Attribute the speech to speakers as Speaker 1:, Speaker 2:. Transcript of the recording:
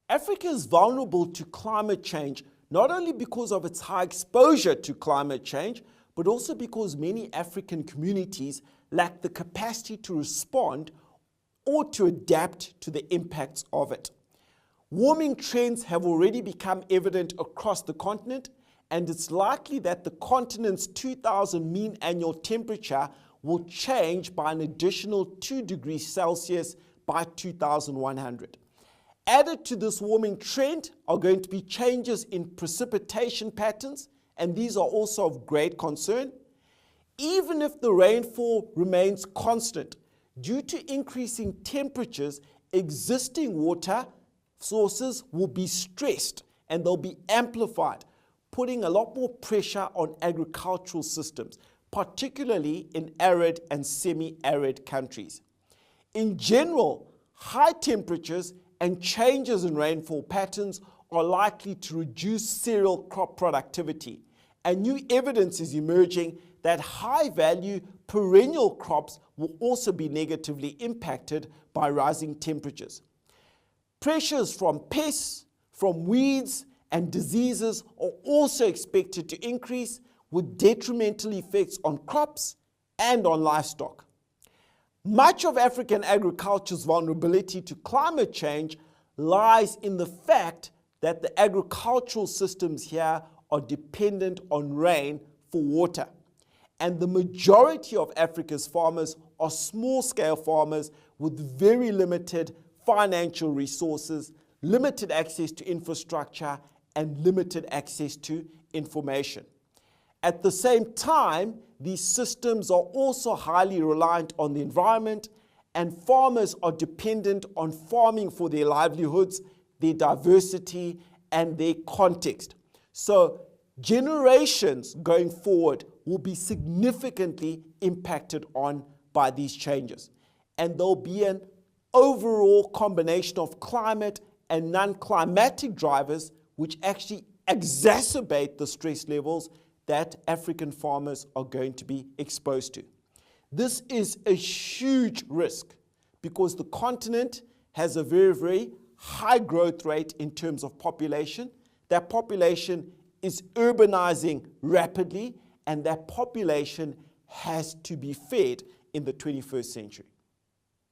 Speaker 1: Africa is vulnerable to climate change, not only because of its high exposure to climate change, but also because many African communities lack the capacity to respond or to adapt to the impacts of it. Warming trends have already become evident across the continent, and it's likely that the continent's 2000 mean annual temperature will change by an additional 2 degrees Celsius by 2100. Added to this warming trend are going to be changes in precipitation patterns, and these are also of great concern. Even if the rainfall remains constant, due to increasing temperatures, existing water sources will be stressed and they'll be amplified, putting a lot more pressure on agricultural systems, particularly in arid and semi-arid countries. In general, high temperatures and changes in rainfall patterns are likely to reduce cereal crop productivity, and new evidence is emerging that high-value perennial crops will also be negatively impacted by rising temperatures. Pressures from pests, from weeds, and diseases are also expected to increase, with detrimental effects on crops and on livestock. Much of African agriculture's vulnerability to climate change lies in the fact that the agricultural systems here are dependent on rain for water. And the majority of Africa's farmers are small-scale farmers with very limited financial resources, limited access to infrastructure, and limited access to information. At the same time, these systems are also highly reliant on the environment, and farmers are dependent on farming for their livelihoods, their diversity, and their context. So generations going forward will be significantly impacted on by these changes. And there'll be an overall combination of climate and non-climatic drivers which actually exacerbate the stress levels that African farmers are going to be exposed to. This is a huge risk because the continent has a very, very high growth rate in terms of population. That population is urbanizing rapidly, and that population has to be fed in the 21st century.